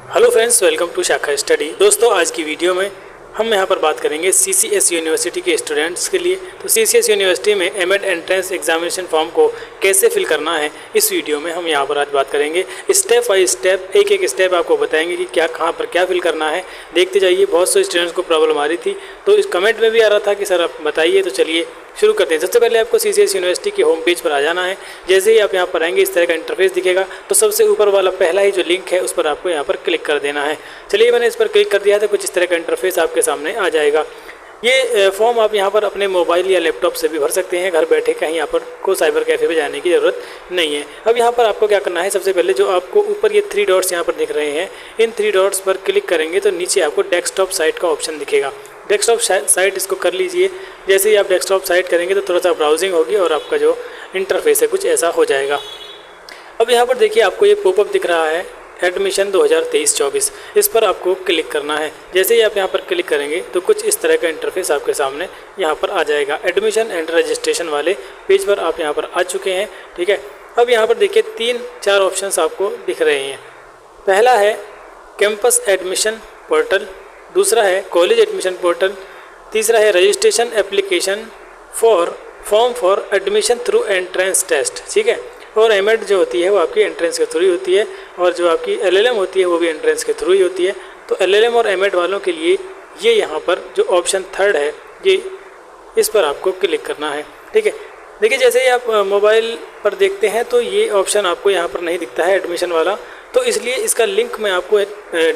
Hello friends, welcome to शाखा study. दोस्तों, आज की वीडियो में हम यहाँ पर बात करेंगे सीसीएस यूनिवर्सिटी के स्टूडेंट्स के लिए। तो सीसीएस यूनिवर्सिटी में एमएड एंट्रेंस एग्जामिनेशन फॉर्म को कैसे फिल करना है, इस वीडियो में हम यहाँ पर आज बात करेंगे। स्टेप बाय स्टेप, एक एक स्टेप आपको बताएंगे कि क्या कहाँ पर क्या फिल करना है। देखते जाइए। बहुत से स्टूडेंट्स को प्रॉब्लम आ रही थी, तो इस कमेंट में भी आ रहा था कि सर आप बताइए। तो चलिए शुरू करते हैं। सबसे पहले आपको सीसीएस यूनिवर्सिटी की होम पेज पर आ जाना है। जैसे ही आप यहाँ पर आएंगे, इस तरह का इंटरफेस दिखेगा। तो सबसे ऊपर वाला पहला ही जो लिंक है, उस पर आपको यहाँ पर क्लिक कर देना है। चलिए, मैंने इस पर क्लिक कर दिया है, तो कुछ इस तरह का इंटरफेस आपके सामने आ जाएगा। ये फॉर्म आप यहाँ पर अपने मोबाइल या लैपटॉप से भी भर सकते हैं। घर बैठे कहीं यहाँ पर को साइबर कैफ़े पे जाने की ज़रूरत नहीं है। अब यहाँ पर आपको क्या करना है, सबसे पहले जो आपको ऊपर ये 3 डॉट्स यहाँ पर दिख रहे हैं, इन 3 डॉट्स पर क्लिक करेंगे तो नीचे आपको डेस्कटॉप साइट का ऑप्शन दिखेगा। डेस्कटॉप साइट इसको कर लीजिए। जैसे ही आप डेस्कटॉप साइट करेंगे तो थोड़ा सा ब्राउजिंग होगी और आपका जो इंटरफेस है कुछ ऐसा हो जाएगा। अब यहाँ पर देखिए, आपको ये पॉपअप दिख रहा है, एडमिशन 2023-24। इस पर आपको क्लिक करना है। जैसे ही आप यहाँ पर क्लिक करेंगे तो कुछ इस तरह का इंटरफेस आपके सामने यहाँ पर आ जाएगा। एडमिशन एंड रजिस्ट्रेशन वाले पेज पर आप यहाँ पर आ चुके हैं। ठीक है। अब यहाँ पर देखिए 3-4 ऑप्शंस आपको दिख रहे हैं। पहला है कैंपस एडमिशन पोर्टल, दूसरा है कॉलेज एडमिशन पोर्टल, तीसरा है registration application form for admission through entrance test. ठीक है। और एमएड जो होती है वो आपकी एंट्रेंस के थ्रू ही होती है, और जो आपकी एलएलएम होती है वो भी एंट्रेंस के थ्रू ही होती है। तो एलएलएम और एमएड वालों के लिए ये यहाँ पर जो ऑप्शन 3 है, ये इस पर आपको क्लिक करना है। ठीक है। देखिए, जैसे ही आप मोबाइल पर देखते हैं तो ये ऑप्शन आपको यहाँ पर नहीं दिखता है, एडमिशन वाला। तो इसलिए इसका लिंक मैं आपको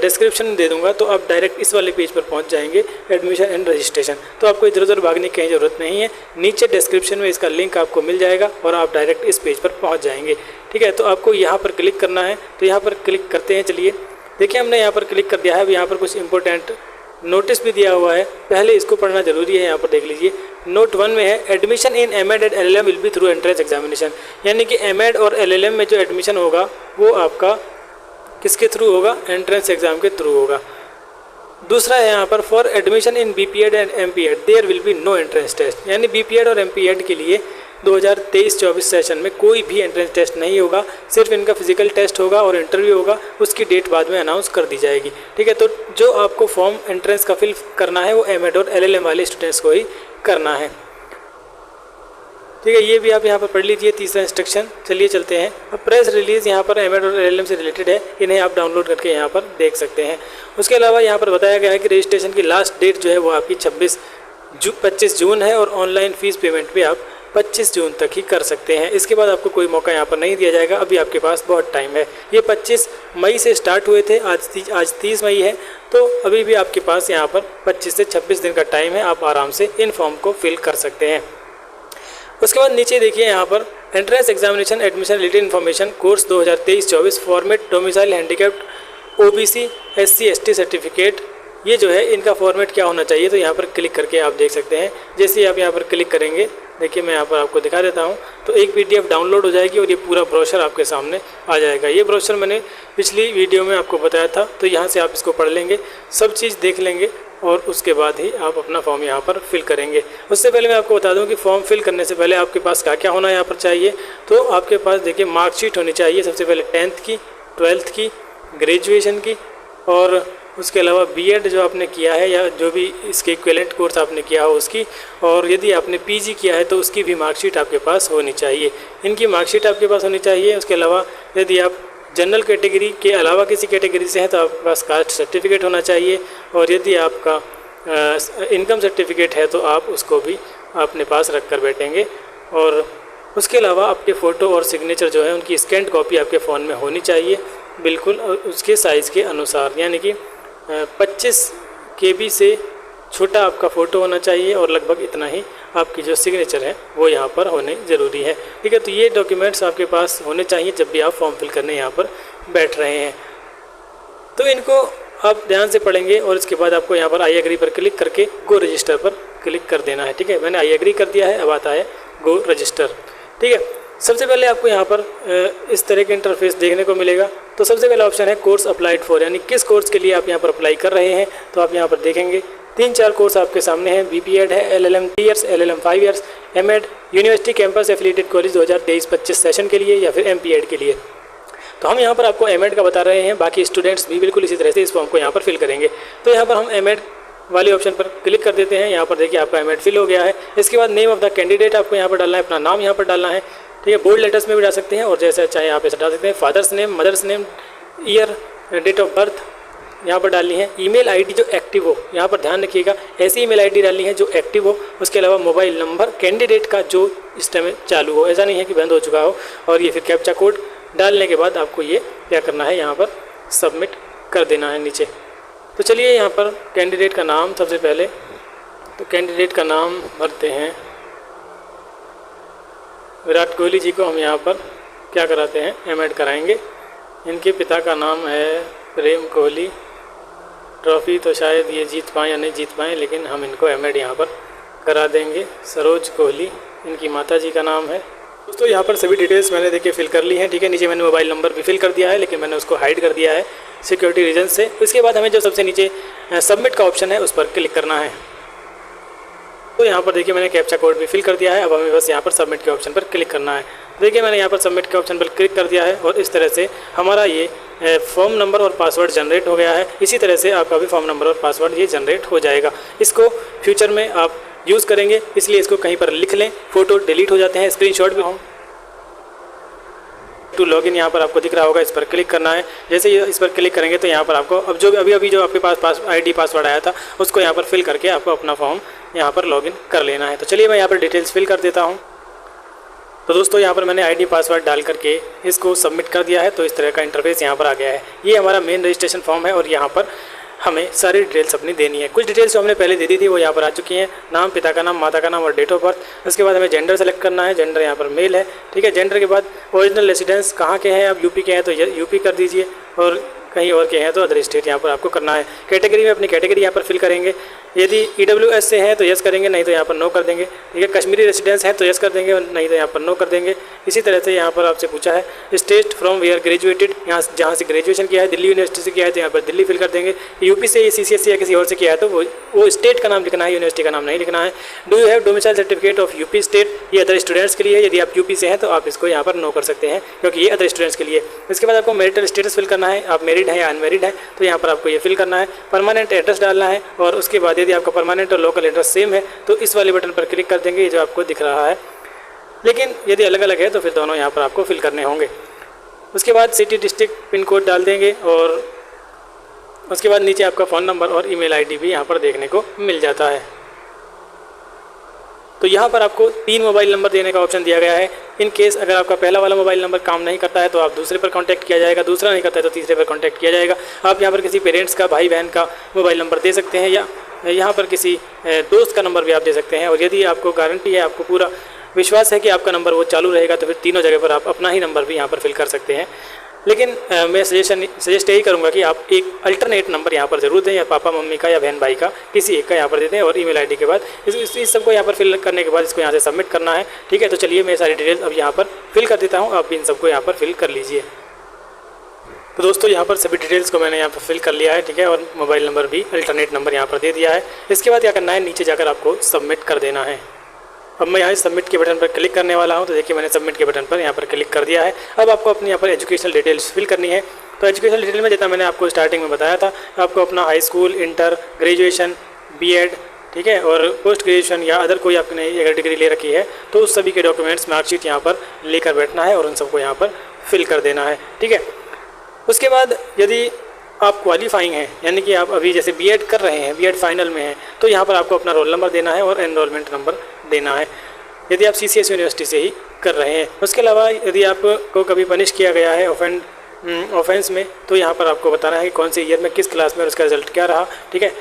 डिस्क्रिप्शन में दे दूंगा, तो आप डायरेक्ट इस वाले पेज पर पहुंच जाएंगे, एडमिशन एंड रजिस्ट्रेशन। तो आपको इधर उधर भागने की कहीं ज़रूरत नहीं है। नीचे डिस्क्रिप्शन में इसका लिंक आपको मिल जाएगा और आप डायरेक्ट इस पेज पर पहुंच जाएंगे। ठीक है। तो आपको यहाँ पर क्लिक करना है, तो यहाँ पर क्लिक करते हैं। चलिए, देखिए हमने यहाँ पर क्लिक कर दिया है। अब यहाँ पर कुछ इंपॉर्टेंट नोटिस भी दिया हुआ है, पहले इसको पढ़ना जरूरी है। यहाँ पर देख लीजिए, नोट 1 में है admission in MEd and LLM will be through entrance examination. यानी कि एमएड और एलएलएम में जो एडमिशन होगा वो आपका किसके थ्रू होगा, एंट्रेंस एग्जाम के थ्रू होगा। दूसरा है यहाँ पर for admission in BPEd and MPEd there will be no entrance test. यानी बीपीएड और एमपीएड के लिए 2023-24 सेशन में कोई भी एंट्रेंस टेस्ट नहीं होगा, सिर्फ इनका फिजिकल टेस्ट होगा और इंटरव्यू होगा। उसकी डेट बाद में अनाउंस कर दी जाएगी। ठीक है। तो जो आपको फॉर्म एंट्रेंस का फिल करना है वो एमएड और एलएलएम वाले स्टूडेंट्स को ही करना है। ठीक है। ये भी आप यहाँ पर पढ़ लीजिए, तीसरा इंस्ट्रक्शन। चलिए चलते हैं। अब प्रेस रिलीज़ यहाँ पर एमएड और एलएलएम से रिलेटेड है, इन्हें आप डाउनलोड करके यहाँ पर देख सकते हैं। उसके अलावा यहाँ पर बताया गया है कि रजिस्ट्रेशन की लास्ट डेट जो है वो आपकी 25 जून है, और ऑनलाइन फ़ीस पेमेंट भी आप 25 जून तक ही कर सकते हैं। इसके बाद आपको कोई मौका यहाँ पर नहीं दिया जाएगा। अभी आपके पास बहुत टाइम है। ये 25 मई से स्टार्ट हुए थे, आज 30 मई है, तो अभी भी आपके पास यहाँ पर 25 से 26 दिन का टाइम है। आप आराम से इन फॉर्म को फिल कर सकते हैं। उसके बाद नीचे देखिए, यहाँ पर entrance examination admission related information course 2023-24 format domicile handicapped OBC SC ST certificate, ये जो है इनका फॉर्मेट क्या होना चाहिए। तो यहाँ पर क्लिक करके आप देख सकते हैं। जैसे ही आप यहाँ पर क्लिक करेंगे, देखिए मैं यहाँ पर आपको दिखा देता हूँ, तो एक PDF डाउनलोड हो जाएगी और ये पूरा ब्रोशर आपके सामने आ जाएगा। ये ब्रोशर मैंने पिछली वीडियो में आपको बताया था, तो यहाँ से आप इसको पढ़ लेंगे, सब चीज़ देख लेंगे और उसके बाद ही आप अपना फॉर्म यहाँ पर फिल करेंगे। उससे पहले मैं आपको बता दूं कि फॉर्म फिल करने से पहले आपके पास क्या क्या होना यहाँ पर चाहिए। तो आपके पास देखिए मार्कशीट होनी चाहिए, सबसे पहले 10th की, 12th की, ग्रेजुएशन की, और उसके अलावा बीएड जो आपने किया है या जो भी इसके इक्विवेलेंट कोर्स आपने किया हो उसकी, और यदि आपने पीजी किया है तो उसकी भी मार्कशीट आपके पास होनी चाहिए। इनकी मार्कशीट आपके पास होनी चाहिए। उसके अलावा यदि आप जनरल कैटेगरी के अलावा किसी कैटेगरी से हैं तो आपके पास कास्ट सर्टिफिकेट होना चाहिए, और यदि आपका इनकम सर्टिफिकेट है तो आप उसको भी अपने पास रख कर बैठेंगे। और उसके अलावा आपके फ़ोटो और सिग्नेचर जो है उनकी स्कैन्ड कॉपी आपके फ़ोन में होनी चाहिए, बिल्कुल उसके साइज़ के अनुसार। यानी कि 25 KB से छोटा आपका फ़ोटो होना चाहिए, और लगभग इतना ही आपकी जो सिग्नेचर है वो यहाँ पर होने ज़रूरी है। ठीक है। तो ये डॉक्यूमेंट्स आपके पास होने चाहिए जब भी आप फॉर्म फिल करने यहाँ पर बैठ रहे हैं। तो इनको आप ध्यान से पढ़ेंगे, और इसके बाद आपको यहाँ पर आई एग्री पर क्लिक करके गो रजिस्टर पर क्लिक कर देना है। ठीक है। मैंने आई एग्री कर दिया है, अब आता है गो रजिस्टर। ठीक है। सबसे पहले आपको यहाँ पर इस तरह के इंटरफेस देखने को मिलेगा। तो सबसे पहला ऑप्शन है कोर्स अप्लाइड फॉर, यानी किस कोर्स के लिए आप यहाँ पर अप्लाई कर रहे हैं। तो आप यहाँ पर देखेंगे 3-4 कोर्स आपके सामने हैं। बीपीएड है, LLM 3 years, LLM 5 years, MEd university campus affiliated college 2023-25 session के लिए, या फिर एमपीएड के लिए। तो हम यहाँ पर आपको एमएड का बता रहे हैं, बाकी स्टूडेंट्स भी बिल्कुल इसी तरह से इस फॉर्म को यहाँ पर फिल करेंगे। तो यहाँ पर हम एमएड वाले ऑप्शन पर क्लिक कर देते हैं। यहाँ पर देखिए आपका एमएड फिल हो गया है। इसके बाद नेम ऑफ द कैंडिडेट आपको यहाँ पर डालना है, अपना नाम यहाँ पर डालना है, ठीक है। बोल्ड लेटर्स में भी डाल सकते हैं और जैसे चाहे आप ऐसा डाल सकते हैं। Father's name, mother's name, year, date of birth यहाँ पर डालनी है। ईमेल आईडी जो एक्टिव हो, यहाँ पर ध्यान रखिएगा ऐसी ईमेल आईडी डालनी है जो एक्टिव हो। उसके अलावा मोबाइल नंबर कैंडिडेट का जो इस टाइम चालू हो, ऐसा नहीं है कि बंद हो चुका हो। और ये फिर कैप्चा कोड डालने के बाद आपको ये क्या करना है, यहाँ पर सबमिट कर देना है नीचे। तो चलिए यहाँ पर कैंडिडेट का नाम सबसे पहले, तो कैंडिडेट का नाम भरते हैं। विराट कोहली जी को हम यहाँ पर क्या कराते हैं, एमएड कराएंगे। इनके पिता का नाम है प्रेम कोहली। ट्रॉफ़ी तो शायद ये जीत पाएँ या नहीं जीत पाएँ, लेकिन हम इनको एमएड यहाँ पर करा देंगे। सरोज कोहली इनकी माता जी का नाम है। दोस्तों यहाँ पर सभी डिटेल्स मैंने देखिए फिल कर ली हैं, ठीक है। नीचे मैंने मोबाइल नंबर भी फिल कर दिया है, लेकिन मैंने उसको हाइड कर दिया है सिक्योरिटी रीजन से। इसके बाद हमें जो सबसे नीचे सबमिट का ऑप्शन है उस पर क्लिक करना है। तो यहाँ पर देखिए मैंने कैप्चा कोड भी फिल कर दिया है। अब हमें बस यहाँ पर सबमिट के ऑप्शन पर क्लिक करना है। देखिए मैंने यहाँ पर सबमिट के ऑप्शन पर क्लिक कर दिया है और इस तरह से हमारा ये फॉर्म नंबर और पासवर्ड जनरेट हो गया है। इसी तरह से आपका भी फॉर्म नंबर और पासवर्ड ये जनरेट हो जाएगा। इसको फ्यूचर में आप यूज़ करेंगे, इसलिए इसको कहीं पर लिख लें। फ़ोटो डिलीट हो जाते हैं, स्क्रीनशॉट भी हम टू लॉगिन यहाँ पर आपको दिख रहा होगा, इस पर क्लिक करना है। जैसे ही इस पर क्लिक करेंगे तो यहाँ पर आपको अब जो अभी जो आपके पास आईडी पासवर्ड आया था उसको यहाँ पर फिल करके आपको अपना फॉर्म यहाँ पर लॉगिन कर लेना है। तो चलिए मैं यहाँ पर डिटेल्स फिल कर देता हूँ। तो दोस्तों यहाँ पर मैंने आईडी पासवर्ड डाल करके इसको सबमिट कर दिया है। तो इस तरह का इंटरफेस यहाँ पर आ गया है। ये हमारा मेन रजिस्ट्रेशन फॉर्म है और यहाँ पर हमें सारी डिटेल्स अपनी देनी है। कुछ डिटेल्स जो हमने पहले दे दी थी वो यहाँ पर आ चुकी हैं। नाम, पिता का नाम, माता का नाम और डेट ऑफ बर्थ। उसके बाद हमें जेंडर सेलेक्ट करना है। जेंडर यहाँ पर मेल है, ठीक है। जेंडर के बाद ओरिजिनल रेसिडेंस कहाँ के हैं, आप यूपी के हैं तो यूपी कर दीजिए और कहीं और के हैं तो अदर स्टेट यहाँ पर आपको करना है। कैटेगरी में अपनी कैटेगरी यहाँ पर फिल करेंगे। यदि EWS से है तो यस करेंगे, नहीं तो यहाँ पर नो कर देंगे, ठीक है। कश्मीरी रेसिडेंस है तो यस कर देंगे, नहीं तो यहाँ पर नो कर देंगे। इसी तरह से यहाँ पर आपसे पूछा है स्टेट फ्रॉम वेयर ग्रेजुएटेड, यहाँ जहाँ से ग्रेजुएशन किया है, दिल्ली यूनिवर्सिटी से किया है तो यहाँ पर दिल्ली फिल कर देंगे। यूपी से, CCSE या किसी और से किया है तो वो स्टेट का नाम लिखना है, यूनिवर्सिटी का नाम नहीं लिखना है। Do you have domicile certificate of UP state, ये अदर स्टूडेंट्स के लिए। यदि आप यूपी से हैं तो आप इसको यहाँ पर नो कर सकते हैं क्योंकि ये अदर स्टूडेंट्स के लिए। इसके बाद आपको मैरिटल स्टेटस फिल करना है, आप मैरिड हैं या अनमैरिड है तो यहाँ पर आपको ये फिल करना है। परमानेंट एड्रेस डालना है और उसके बाद यदि आपका परमानेंट और लोकल एड्रेस सेम है तो इस वाले बटन पर क्लिक कर देंगे, ये जो आपको दिख रहा है। लेकिन यदि अलग अलग है तो फिर दोनों यहाँ पर आपको फिल करने होंगे। उसके बाद सिटी, डिस्ट्रिक्ट, पिन कोड डाल देंगे और उसके बाद नीचे आपका फ़ोन नंबर और ईमेल आईडी भी यहाँ पर देखने को मिल जाता है। तो यहाँ पर आपको 3 मोबाइल नंबर देने का ऑप्शन दिया गया है। इन केस अगर आपका पहला वाला मोबाइल नंबर काम नहीं करता है तो आप दूसरे पर कांटेक्ट किया जाएगा, दूसरा नहीं करता है तो तीसरे पर कांटेक्ट किया जाएगा। आप यहाँ पर किसी पेरेंट्स का, भाई बहन का मोबाइल नंबर दे सकते हैं या यहाँ पर किसी दोस्त का नंबर भी आप दे सकते हैं। और यदि आपको गारंटी है, आपको पूरा विश्वास है कि आपका नंबर वो चालू रहेगा तो फिर तीनों जगह पर आप अपना ही नंबर भी यहाँ पर फिल कर सकते हैं। लेकिन मैं सजेस्ट यही करूँगा कि आप एक अल्टरनेट नंबर यहाँ पर ज़रूर दें, या पापा मम्मी का या बहन भाई का, किसी एक का यहाँ पर दे दें। और ईमेल आईडी के बाद इस सबको यहाँ पर फिल करने के बाद इसको यहाँ से सबमिट करना है, ठीक है। तो चलिए मैं सारी डिटेल्स अब यहाँ पर फिल कर देता हूँ, आप भी इन सबको यहाँ पर फिल कर लीजिए। तो दोस्तों यहाँ पर सभी डिटेल्स को मैंने यहाँ पर फिल कर लिया है, ठीक है। और मोबाइल नंबर भी अल्टरनेट नंबर यहाँ पर दे दिया है। इसके बाद क्या करना है, नीचे जाकर आपको सबमिट कर देना है। अब मैं यहाँ सबमिट के बटन पर क्लिक करने वाला हूँ। तो देखिए मैंने सबमिट के बटन पर यहाँ पर क्लिक कर दिया है। अब आपको अपनी यहाँ पर एजुकेशनल डिटेल्स फिल करनी है। तो एजुकेशनल डिटेल में जैसा मैंने आपको स्टार्टिंग में बताया था, आपको अपना high school, inter, graduation, BEd, ठीक है, और पोस्ट ग्रेजुएशन या अदर कोई आपने अगर डिग्री ले रखी है तो उस सभी के डॉक्यूमेंट्स, मार्कशीट यहाँ पर लेकर बैठना है और उन सबको यहाँ पर फिल कर देना है, ठीक है। उसके बाद यदि आप क्वालिफाइंग हैं, यानी कि आप अभी जैसे बीएड कर रहे हैं, बीएड फाइनल में हैं, तो यहाँ पर आपको अपना रोल नंबर देना है और एनरोलमेंट नंबर देना है, यदि आप CCS यूनिवर्सिटी से ही कर रहे हैं। उसके अलावा यदि आपको कभी पनिश किया गया है ऑफेंस में तो यहाँ पर आपको बताना है कि कौन से ईयर में, किस क्लास में और उसका रिजल्ट क्या रहा, ठीक है।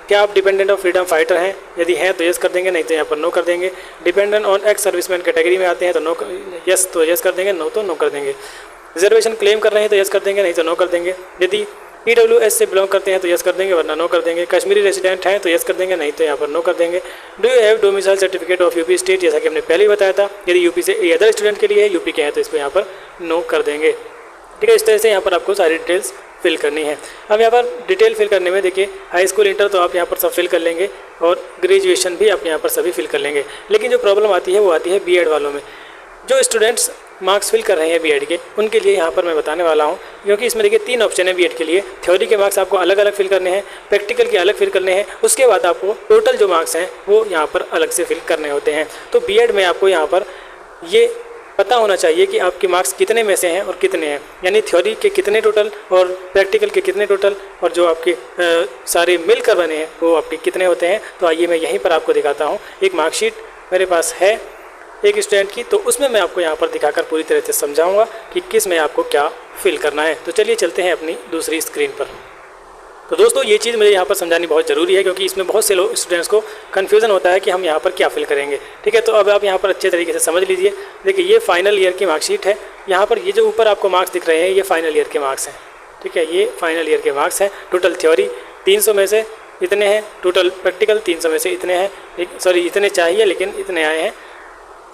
क्या आप डिपेंडेंट ऑफ फ्रीडम फाइटर हैं, यदि हैं तो यस कर देंगे, नहीं तो यहाँ पर नो कर देंगे। Dependent on ex serviceman category में आते हैं तो यस तो यस कर देंगे, नो तो नो कर देंगे। रिजर्वेशन क्लेम कर रहे हैं तो यस कर देंगे, नहीं तो नो कर देंगे। यदि EWS से बिलोंग करते हैं तो यस कर देंगे, वरना नो कर देंगे। कश्मीरी रेसिडेंट हैं तो यस कर देंगे, नहीं तो यहाँ पर नो कर देंगे। Do you have domicile certificate of UP state, जैसा कि हमने पहले ही बताया था, यदि यूपी से अदर स्टूडेंट के लिए है, यूपी के हैं तो इसको यहाँ पर नो कर देंगे, ठीक है। इस तरह से यहाँ पर आपको सारी डिटेल्स फिल करनी है। अब यहाँ पर डिटेल फिल करने में देखिए हाई स्कूल, इंटर तो आप यहाँ पर सब फिल कर लेंगे और ग्रेजुएशन भी आप यहाँ पर सभी फिल कर लेंगे। लेकिन जो प्रॉब्लम आती है वो आती है बीएड वालों में। जो स्टूडेंट्स मार्क्स फिल कर रहे हैं बीएड के, उनके लिए यहाँ पर मैं बताने वाला हूँ, क्योंकि इसमें देखिए 3 ऑप्शन है बीएड के लिए। थ्योरी के मार्क्स आपको अलग अलग फिल करने हैं, प्रैक्टिकल के अलग फिल करने हैं, उसके बाद आपको टोटल जो मार्क्स हैं वो यहाँ पर अलग से फिल करने होते हैं। तो बीएड में आपको यहाँ पर ये पता होना चाहिए कि आपके मार्क्स कितने में से हैं और कितने हैं, यानी थ्योरी के कितने टोटल और प्रैक्टिकल के कितने टोटल और जो आपके सारे मिलकर बने हैं वो आपके कितने होते हैं। तो आइए मैं यहीं पर आपको दिखाता हूँ। एक मार्कशीट मेरे पास है एक स्टूडेंट की, तो उसमें मैं आपको यहाँ पर दिखाकर पूरी तरह से समझाऊंगा कि किस में आपको क्या फिल करना है। तो चलिए चलते हैं अपनी दूसरी स्क्रीन पर। तो दोस्तों ये चीज़ मुझे यहाँ पर समझानी बहुत ज़रूरी है, क्योंकि इसमें बहुत से लोग स्टूडेंट्स को कन्फ्यूज़न होता है कि हम यहाँ पर क्या फिल करेंगे। ठीक है, तो अब आप यहाँ पर अच्छे तरीके से समझ लीजिए। देखिए ये फाइनल ईयर की मार्कशीट है। यहाँ पर ये जो ऊपर आपको मार्क्स दिख रहे हैं ये फाइनल ईयर के मार्क्स हैं। ठीक है, ये फाइनल ईयर के मार्क्स हैं। टोटल थ्योरी 300 में से इतने हैं, टोटल प्रैक्टिकल 300 में से इतने हैं, सॉरी इतने चाहिए लेकिन इतने आए हैं।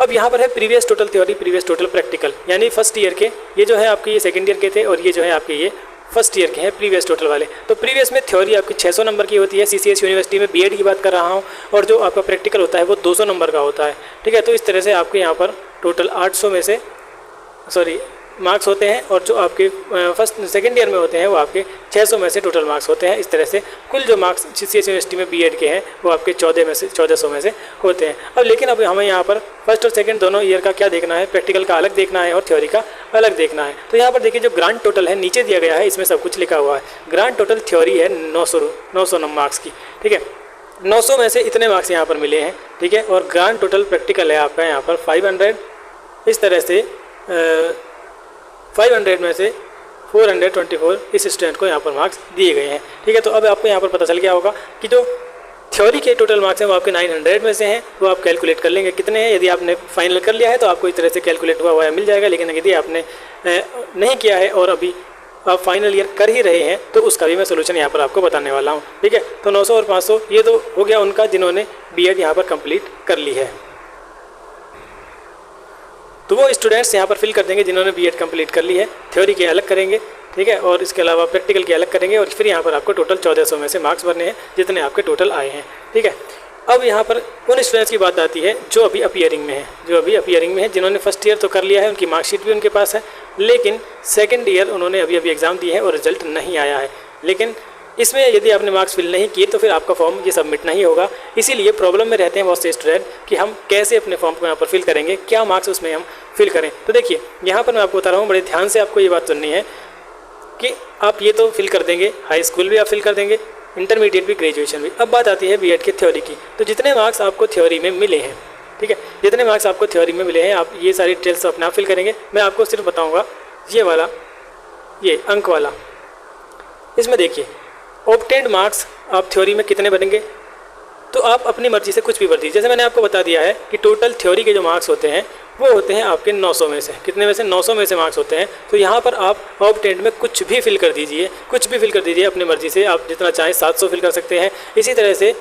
अब यहाँ पर है previous total theory, previous total practical, यानी फर्स्ट ईयर के, ये जो है आपके ये सेकंड ईयर के थे और ये जो है आपके ये फर्स्ट ईयर के हैं प्रीवियस टोटल वाले। तो प्रीवियस में थ्योरी आपकी 600 नंबर की होती है, सीसीएस यूनिवर्सिटी में बीएड की बात कर रहा हूँ, और जो आपका प्रैक्टिकल होता है वो 200 नंबर का होता है। ठीक है, तो इस तरह से आपके यहाँ पर टोटल 800 में से मार्क्स होते हैं, और जो आपके फर्स्ट सेकंड ईयर में होते हैं वो आपके 600 में से टोटल मार्क्स होते हैं। इस तरह से कुल जो मार्क्स सीसीएस यूनिवर्सिटी में बीएड के हैं वो आपके 1400 में से होते हैं। अब लेकिन अब हमें यहाँ पर फर्स्ट और सेकंड दोनों ईयर का क्या देखना है, प्रैक्टिकल का अलग देखना है और थ्योरी का अलग देखना है। तो यहाँ पर देखिए जो ग्रांड टोटल है नीचे दिया गया है, इसमें सब कुछ लिखा हुआ है। ग्रांड टोटल थ्योरी है 900 मार्क्स की। ठीक है, 900 में से इतने मार्क्स यहाँ पर मिले हैं। ठीक है, और ग्रांड टोटल प्रैक्टिकल है आपका यहाँ पर 500। इस तरह से 500 में से 424 इस स्टूडेंट को यहाँ पर मार्क्स दिए गए हैं। ठीक है, तो अब आपको यहाँ पर पता चल गया होगा कि जो थ्योरी के टोटल मार्क्स हैं वो आपके 900 में से हैं। तो आप कैलकुलेट कर लेंगे कितने हैं। यदि आपने फाइनल कर लिया है तो आपको इस तरह से कैलकुलेट हुआ मिल जाएगा, लेकिन यदि आपने नहीं किया है और अभी आप फाइनल ईयर कर ही रहे हैं तो उसका भी मैं सोल्यूशन यहाँ पर आपको बताने वाला हूँ। ठीक है, तो 900 और 500 ये तो हो गया उनका जिन्होंने बीएड यहाँ पर कंप्लीट कर ली है। तो वो स्टूडेंट्स यहाँ पर फिल कर देंगे जिन्होंने बीएड कंप्लीट कर ली है। थ्योरी के अलग करेंगे, ठीक है, और इसके अलावा प्रैक्टिकल के अलग करेंगे, और फिर यहाँ पर आपको टोटल 1400 में से मार्क्स भरने हैं जितने आपके टोटल आए हैं। ठीक है, अब यहाँ पर उन स्टूडेंट्स की बात आती है जो अभी अपीयरिंग में है, जिन्होंने फर्स्ट ईयर तो कर लिया है, उनकी मार्कशीट भी उनके पास है, लेकिन सेकेंड ईयर उन्होंने अभी एग्ज़ाम दिए हैं और रिजल्ट नहीं आया है। लेकिन इसमें यदि आपने मार्क्स फिल नहीं किए तो फिर आपका फॉर्म ये सबमिट नहीं होगा। इसीलिए प्रॉब्लम में रहते हैं बहुत से स्टूडेंट कि हम कैसे अपने फॉर्म को यहाँ पर फिल करेंगे, क्या मार्क्स उसमें हम फिल करें। तो देखिए यहाँ पर मैं आपको बता रहा हूँ, बड़े ध्यान से आपको ये बात सुननी है कि आप ये तो फिल कर देंगे, हाई स्कूल भी आप फिल कर देंगे, इंटरमीडिएट भी, ग्रेजुएशन भी। अब बात आती है बीएड के थ्योरी की। तो जितने मार्क्स आपको थ्योरी में मिले हैं, ठीक है, जितने मार्क्स आपको थ्योरी में मिले हैं, आप ये सारी डिटेल्स अपने आप फिल करेंगे। मैं आपको सिर्फ बताऊँगा ये वाला, ये अंक वाला, इसमें देखिए ऑब्टेन्ड मार्क्स आप थ्योरी में कितने बनेंगे। तो आप अपनी मर्जी से कुछ भी भर दीजिए। जैसे मैंने आपको बता दिया है कि टोटल थ्योरी के जो मार्क्स होते हैं वो होते हैं आपके 900 में से, कितने में से 900 में से मार्क्स होते हैं। तो यहाँ पर आप ऑब्टेन्ड में कुछ भी फिल कर दीजिए, कुछ भी फिल कर दीजिए अपनी मर्जी से। आप जितना चाहें 700 फिल कर सकते हैं। इसी तरह से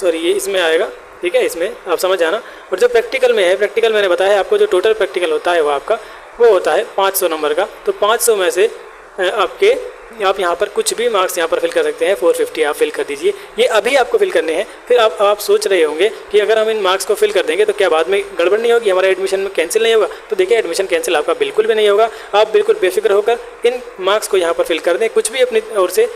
ये इसमें आएगा, ठीक है, इसमें आप समझ आना। और जो प्रैक्टिकल में है, प्रैक्टिकल मैंने बताया आपको, जो टोटल प्रैक्टिकल होता है वो आपका वो होता है 500 नंबर का। तो 500 में से आप यहाँ पर कुछ भी मार्क्स यहाँ पर फिल कर सकते हैं। 450 आप फिल कर दीजिए, ये अभी आपको फिल करने हैं। फिर आप सोच रहे होंगे कि अगर हम इन मार्क्स को फिल कर देंगे तो क्या बाद में गड़बड़ नहीं होगी, हमारा एडमिशन में कैंसिल नहीं होगा। तो देखिए एडमिशन कैंसिल आपका बिल्कुल भी नहीं होगा। आप बिल्कुल बेफिक्र होकर इन मार्क्स को यहाँ पर फिल कर दें, कुछ भी अपनी ओर से।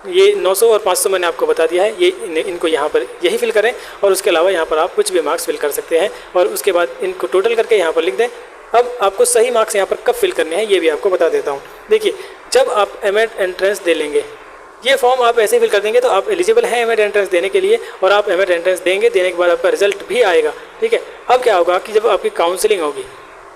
ये 900 और 500 मैंने आपको बता दिया है, ये इनको यहाँ पर यही फिल करें, और उसके अलावा यहाँ पर आप कुछ भी मार्क्स फिल कर सकते हैं, और उसके बाद इनको टोटल करके यहाँ पर लिख दें। अब आपको सही मार्क्स यहाँ पर कब फिल करने हैं ये भी आपको बता देता हूँ। देखिए जब आप एमएड एंट्रेंस दे लेंगे, ये फॉर्म आप ऐसे फिल कर देंगे तो आप एलिजिबल हैं एमएड एंट्रेंस देने के लिए, और आप एमएड एंट्रेंस देने के बाद आपका रिजल्ट भी आएगा। ठीक है, अब क्या होगा कि जब आपकी काउंसलिंग होगी,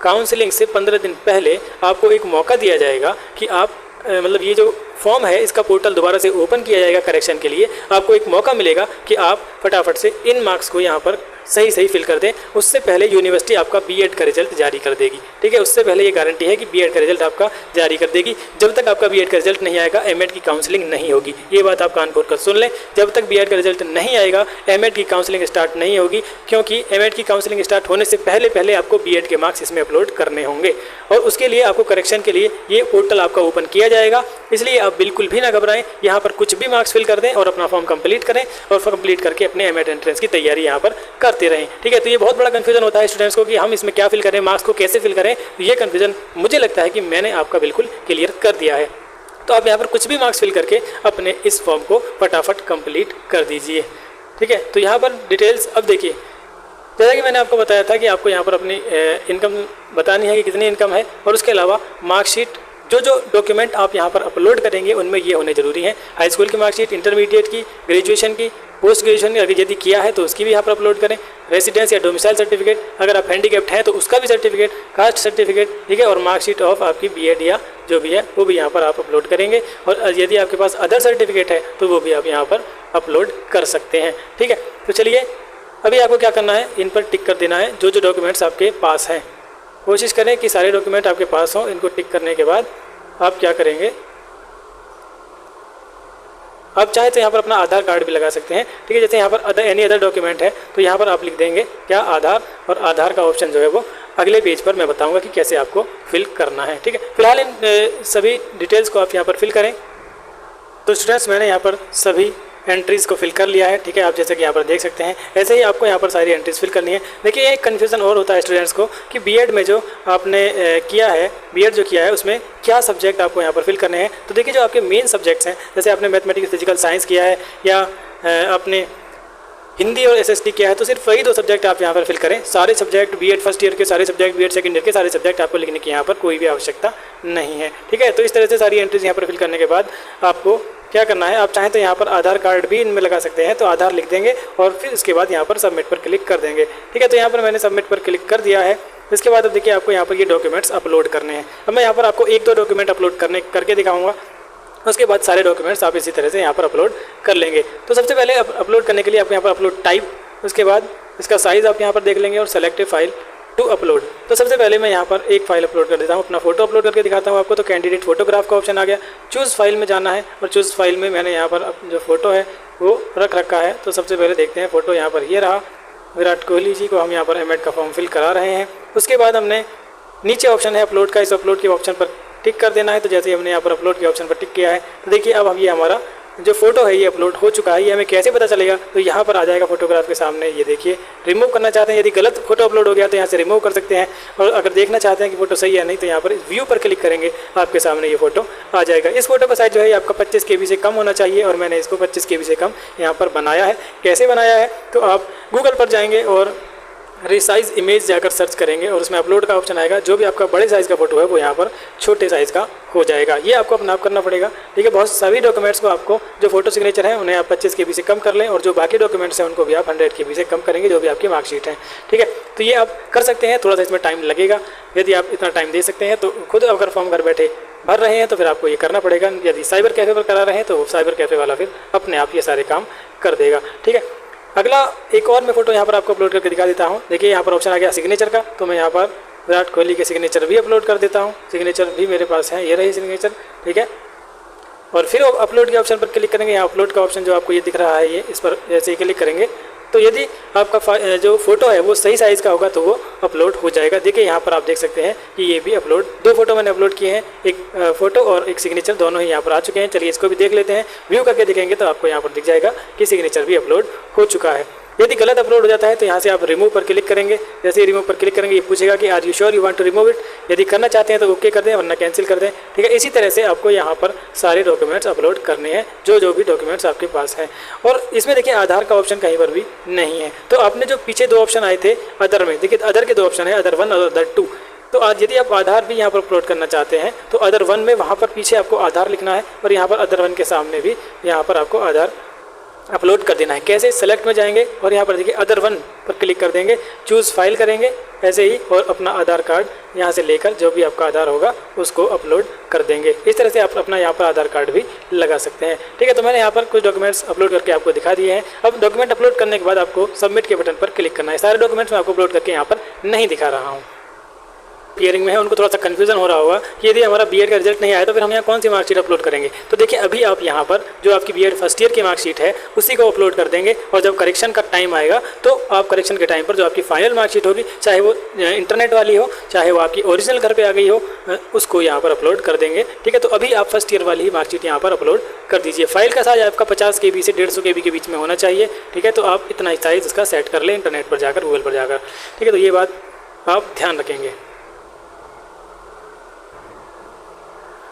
काउंसलिंग से 15 दिन पहले आपको एक मौका दिया जाएगा कि आप मतलब ये जो फॉर्म है इसका पोर्टल दोबारा से ओपन किया जाएगा करेक्शन के लिए। आपको एक मौका मिलेगा कि आप फटाफट से इन मार्क्स को यहाँ पर सही फिल कर दें। उससे पहले यूनिवर्सिटी आपका बीएड का रिजल्ट जारी कर देगी। ठीक है, उससे पहले ये गारंटी है कि बीएड का रिजल्ट आपका जारी कर देगी। जब तक आपका बीएड का रिजल्ट नहीं आएगा एमएड की काउंसलिंग नहीं होगी। ये बात आप कान खोल कर सुन लें, जब तक बीएड का रिजल्ट नहीं आएगा एमएड की काउंसलिंग स्टार्ट नहीं होगी, क्योंकि एमएड की काउंसलिंग स्टार्ट होने से पहले आपको बीएड के मार्क्स इसमें अपलोड करने होंगे, और उसके लिए आपको करेक्शन के लिए ये पोर्टल आपका ओपन किया जाएगा। इसलिए आप बिल्कुल भी ना घबराएं, यहाँ पर कुछ भी मार्क्स फिल कर दें और अपना फॉर्म कंप्लीट करें और कंप्लीट करके अपने एमएड एंट्रेंस की तैयारी यहाँ पर करते रहें। ठीक है, तो ये बहुत बड़ा कन्फ्यूजन होता है स्टूडेंट्स को कि हम इसमें क्या फिल करें, मार्क्स को कैसे फिल करें। तो ये कन्फ्यूजन मुझे लगता है कि मैंने आपका बिल्कुल क्लियर कर दिया है। तो आप यहाँ पर कुछ भी मार्क्स फिल करके अपने इस फॉर्म को फटाफट कंप्लीट कर दीजिए। ठीक है, तो यहाँ पर डिटेल्स अब देखिए, जैसा कि मैंने आपको बताया था कि आपको यहाँ पर अपनी इनकम बतानी है कि कितनी इनकम है, और उसके अलावा मार्कशीट जो डॉक्यूमेंट आप यहाँ पर अपलोड करेंगे उनमें ये होने ज़रूरी है। हाई स्कूल की मार्कशीट, इंटरमीडिएट की, ग्रेजुएशन की, पोस्ट ग्रेजुएशन अगर यदि किया है तो उसकी भी यहाँ पर अपलोड करें। रेसिडेंस या डोमिसाइल सर्टिफिकेट, अगर आप हैंडीकैप्ड हैं तो उसका भी सर्टिफिकेट, कास्ट सर्टिफिकेट, ठीक है, और मार्कशीट ऑफ आपकी बीएड या जो भी है वो भी यहाँ पर आप अपलोड करेंगे। और यदि आपके पास अदर सर्टिफिकेट है तो वो भी आप यहाँ पर अपलोड कर सकते हैं। ठीक है, तो चलिए अभी आपको क्या करना है, इन पर टिक कर देना है जो डॉक्यूमेंट्स आपके पास हैं। कोशिश करें कि सारे डॉक्यूमेंट आपके पास हों। इनको टिक करने के बाद आप क्या करेंगे, आप चाहे तो यहाँ पर अपना आधार कार्ड भी लगा सकते हैं। ठीक है, जैसे यहाँ पर एनी अदर डॉक्यूमेंट है तो यहाँ पर आप लिख देंगे क्या आधार, और आधार का ऑप्शन जो है वो अगले पेज पर मैं बताऊँगा कि कैसे आपको फिल करना है। ठीक है, फिलहाल इन सभी डिटेल्स को आप यहाँ पर फिल करें। तो स्टूडेंट्स मैंने यहाँ पर सभी एंट्रीज़ को फिल कर लिया है। ठीक है, आप जैसे कि यहाँ पर देख सकते हैं ऐसे ही आपको यहाँ पर सारी एंट्रीज फिल करनी है। देखिए एक कन्फ्यूज़न और होता है स्टूडेंट्स को कि बीएड में जो आपने किया है, बीएड जो किया है उसमें क्या सब्जेक्ट आपको यहाँ पर फिल करने हैं। तो देखिए जो आपके मेन सब्जेक्ट्स हैं, जैसे आपने मैथमेटिक्स, फिजिकल साइंस किया है या आपने हिंदी और एसएसटी किया है, तो सिर्फ वही 2 सब्जेक्ट आप यहाँ पर फिल करें। सारे सब्जेक्ट बीएड फर्स्ट ईयर के सारे सब्जेक्ट, बीएड सेकंड ईयर के सारे सब्जेक्ट आपको लिखने की यहाँ पर कोई भी आवश्यकता नहीं है। ठीक है, तो इस तरह से सारी एंट्रीज यहाँ पर फिल करने के बाद आपको क्या करना है, आप चाहें तो यहाँ पर आधार कार्ड भी इनमें लगा सकते हैं, तो आधार लिख देंगे और फिर उसके बाद यहाँ पर सबमिट पर क्लिक कर देंगे। ठीक है, तो यहाँ पर मैंने सबमिट पर क्लिक कर दिया है। इसके बाद अब देखिए आपको यहाँ पर ये डॉक्यूमेंट्स अपलोड करने हैं। अब मैं यहाँ पर आपको 1-2 डॉक्यूमेंट अपलोड करके दिखाऊंगा, उसके बाद सारे डॉक्यूमेंट्स आप इसी तरह से यहाँ पर अपलोड कर लेंगे। तो सबसे पहले अपलोड करने के लिए आपको यहाँ पर अपलोड टाइप, उसके बाद इसका साइज़ आप यहाँ पर देख लेंगे और सेलेक्ट फाइल टू अपलोड। तो सबसे पहले मैं यहाँ पर एक फाइल अपलोड कर देता हूँ, अपना फोटो अपलोड करके दिखाता हूँ आपको। तो कैंडिडेट फोटोग्राफ का ऑप्शन आ गया, चूज़ फाइल में जाना है और चूज़ फाइल में मैंने यहाँ पर जो फोटो है वो रख रखा है। तो सबसे पहले देखते हैं फोटो यहाँ पर ये रहा, विराट कोहली जी को हम यहाँ पर एमएड का फॉर्म फिल करा रहे हैं। उसके बाद हमने नीचे ऑप्शन है अपलोड का, इस अपलोड के ऑप्शन पर टिक कर देना है। तो जैसे हमने यहाँ पर अपलोड के ऑप्शन पर टिक किया है तो देखिए अब हम ये हमारा जो फोटो है ये अपलोड हो चुका है। ये हमें कैसे पता चलेगा, तो यहाँ पर आ जाएगा फोटोग्राफ के सामने, ये देखिए। रिमूव करना चाहते हैं, यदि गलत फोटो अपलोड हो गया तो यहाँ से रिमूव कर सकते हैं, और अगर देखना चाहते हैं कि फोटो सही है नहीं तो यहाँ पर व्यू पर क्लिक करेंगे, आपके सामने ये फोटो आ जाएगा। इस फोटो का साइज जो है आपका 25 KB से कम होना चाहिए, और मैंने इसको 25 KB से कम यहाँ पर बनाया है। कैसे बनाया है, तो आप गूगल पर जाएंगे और रिसाइज इमेज जाकर सर्च करेंगे और उसमें अपलोड का ऑप्शन आएगा। जो भी आपका बड़े साइज़ का फोटो है वो यहाँ पर छोटे साइज़ का हो जाएगा। ये आपको अपना आप करना पड़ेगा। ठीक है, बहुत सभी डॉक्यूमेंट्स को आपको जो फोटो सिग्नेचर है उन्हें आप 25 KB से कम कर लें, और जो बाकी डॉक्यूमेंट्स हैं उनको भी आप 100 KB से कम करेंगे, जो भी आपकी मार्कशीट है। ठीक है, तो ये आप कर सकते हैं। थोड़ा सा इसमें टाइम लगेगा, यदि आप इतना टाइम दे सकते हैं तो खुद अगर फॉर्म घर बैठे भर रहे हैं तो फिर आपको ये करना पड़ेगा। यदि साइबर कैफ़े पर करा रहे हैं तो साइबर कैफ़े वाला फिर अपने आप ये सारे काम कर देगा। ठीक है, अगला एक और मैं फोटो यहाँ पर आपको अपलोड करके दिखा देता हूँ। देखिए यहाँ पर ऑप्शन आ गया सिग्नेचर का, तो मैं यहाँ पर विराट कोहली के सिग्नेचर भी अपलोड कर देता हूँ। सिग्नेचर भी मेरे पास है, ये रही सिग्नेचर। ठीक है, और फिर अपलोड के ऑप्शन पर क्लिक करेंगे। यहाँ अपलोड का ऑप्शन जो आपको ये दिख रहा है, ये इस पर जैसे ही क्लिक करेंगे तो यदि आपका जो फोटो है वो सही साइज़ का होगा तो वो अपलोड हो जाएगा। देखिए यहाँ पर आप देख सकते हैं कि ये भी अपलोड, 2 फोटो मैंने अपलोड किए हैं, एक फोटो और एक सिग्नेचर, दोनों ही यहाँ पर आ चुके हैं। चलिए इसको भी देख लेते हैं। व्यू करके देखेंगे तो आपको यहाँ पर दिख जाएगा कि सिग्नेचर भी अपलोड हो चुका है। यदि गलत अपलोड हो जाता है तो यहाँ से आप रिमूव पर क्लिक करेंगे। जैसे ही रिमूव पर क्लिक करेंगे ये पूछेगा कि are you sure you want to remove it. यदि करना चाहते हैं तो ओके कर दें, वरना कैंसिल कर दें। ठीक है, इसी तरह से आपको यहाँ पर सारे डॉक्यूमेंट्स अपलोड करने हैं, जो भी डॉक्यूमेंट्स आपके पास हैं। और इसमें देखिए आधार का ऑप्शन कहीं पर भी नहीं है। तो आपने जो पीछे 2 ऑप्शन आए थे अदर में, देखिए अदर के 2 ऑप्शन है, अदर 1 और अदर 2। तो आज यदि आप आधार भी यहाँ पर अपलोड करना चाहते हैं तो अदर 1 में वहाँ पर पीछे आपको आधार लिखना है, और यहाँ पर अदर 1 के सामने भी यहाँ पर आपको आधार अपलोड कर देना है। कैसे, सेलेक्ट में जाएंगे और यहाँ पर देखिए अदर 1 पर क्लिक कर देंगे, चूज़ फाइल करेंगे ऐसे ही, और अपना आधार कार्ड यहाँ से लेकर जो भी आपका आधार होगा उसको अपलोड कर देंगे। इस तरह से आप अपना यहाँ पर आधार कार्ड भी लगा सकते हैं। ठीक है, तो मैंने यहाँ पर कुछ डॉक्यूमेंट्स अपलोड करके आपको दिखा दिए हैं। अब डॉक्यूमेंट अपलोड करने के बाद आपको सबमिट के बटन पर क्लिक करना है। सारे डॉक्यूमेंट्स मैं आपको अपलोड करके यहाँ पर नहीं दिखा रहा हूँ। हियरिंग में है उनको थोड़ा सा कन्फ्यूजन हो रहा होगा कि यदि हमारा बीएड का रिजल्ट नहीं आया तो फिर हम यहाँ कौन सी मार्कशीट अपलोड करेंगे। तो देखिए अभी आप यहाँ पर जो आपकी बीएड फर्स्ट ईयर की मार्कशीट है उसी को अपलोड कर देंगे, और जब करेक्शन का टाइम आएगा तो आप करेक्शन के टाइम पर जो आपकी फाइनल मार्कशीट होगी, चाहे वो इंटरनेट वाली हो चाहे वो आपकी ओरिजिनल घर पर आ गई हो, उसको यहाँ पर अपलोड कर देंगे। ठीक है, तो अभी आप फर्स्ट ईयर वाली ही मार्कशीट यहाँ पर अपलोड कर दीजिए। फाइल का साइज आपका 50 KB से 150 KB के बीच में होना चाहिए। ठीक है, तो आप इतना ही साइज उसका सेट कर लें इंटरनेट पर जाकर, गूगल पर जाकर। ठीक है, तो ये बात आप ध्यान रखेंगे।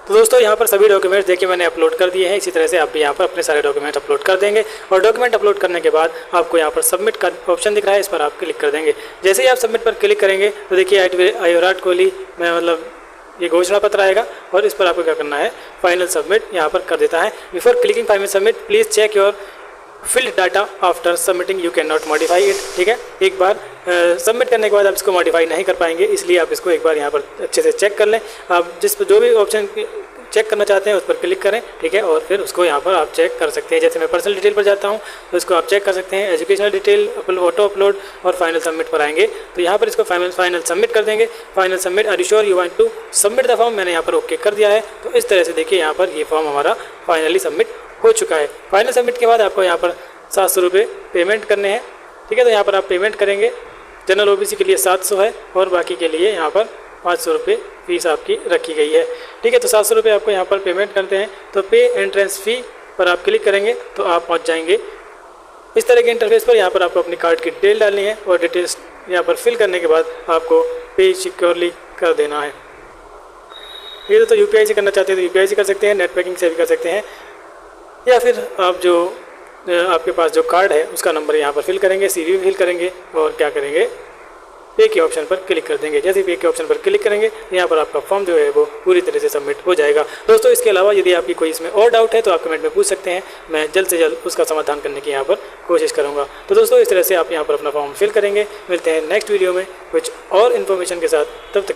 तो दोस्तों यहाँ पर सभी डॉक्यूमेंट्स देखिए मैंने अपलोड कर दिए हैं। इसी तरह से आप भी यहाँ पर अपने सारे डॉक्यूमेंट अपलोड कर देंगे, और डॉक्यूमेंट अपलोड करने के बाद आपको यहाँ पर सबमिट का ऑप्शन दिख रहा है, इस पर आप क्लिक कर देंगे। जैसे ही आप सबमिट पर क्लिक करेंगे तो देखिए विराट कोहली में मतलब ये घोषणा पत्र आएगा, और इस पर आपको क्या करना है, फाइनल सबमिट यहाँ पर कर देता है। Before clicking final submit please check your filled data after submitting, you can not modify it. ठीक है, एक बार सबमिट करने के बाद आप इसको मॉडिफाई नहीं कर पाएंगे, इसलिए आप इसको एक बार यहाँ पर अच्छे से चेक कर लें। आप जिस पर जो भी ऑप्शन चेक करना चाहते हैं उस पर क्लिक करें। ठीक है, और फिर उसको यहाँ पर आप चेक कर सकते हैं। जैसे मैं पर्सनल डिटेल पर जाता हूँ तो इसको आप चेक कर सकते हैं, एजुकेशनल डिटेल, ऑटो अपलोड, और फाइनल सबमिट पर आएंगे तो यहाँ पर इसको फाइनल सबमिट कर देंगे। Final submit, are you sure you want to submit the form, मैंने यहाँ पर ओके कर दिया है। तो इस तरह से देखिए यहाँ पर ये फॉर्म हमारा फाइनली सबमिट हो चुका है। फाइनल सबमिट के बाद आपको यहाँ पर 700 रुपये पेमेंट करने हैं। ठीक है, तो यहाँ पर आप पेमेंट करेंगे। जनरल ओबीसी के लिए 700 है, और बाकी के लिए यहाँ पर 500 रुपये फीस आपकी रखी गई है। ठीक है, तो 700 रुपये आपको यहाँ पर पेमेंट करते हैं। तो पे एंट्रेंस फ़ी पर आप क्लिक करेंगे तो आप पहुँच जाएंगे इस तरह के इंटरफेस पर। यहाँ पर आपको अपनी कार्ड की डिटेल डालनी है, और डिटेल्स यहाँ पर फिल करने के बाद आपको पे सिक्योरली कर देना है। ये तो UPI से करना चाहते हैं तो UPI से कर सकते हैं, नेट बैंकिंग से भी कर सकते हैं, या फिर आप जो आपके पास जो कार्ड है उसका नंबर यहाँ पर फिल करेंगे, CVV फिल करेंगे, और क्या करेंगे, पे के ऑप्शन पर क्लिक कर देंगे। जैसे पे के ऑप्शन पर क्लिक करेंगे यहाँ पर आपका फॉर्म जो है वो पूरी तरह से सबमिट हो जाएगा। दोस्तों इसके अलावा यदि आपकी कोई इसमें और डाउट है तो आप कमेंट में पूछ सकते हैं, मैं जल्द से जल्द उसका समाधान करने की यहाँ पर कोशिश करूँगा। तो दोस्तों इस तरह से आप यहाँ पर अपना फॉर्म फिल करेंगे। मिलते हैं नेक्स्ट वीडियो में कुछ और इन्फॉर्मेशन के साथ, तब तक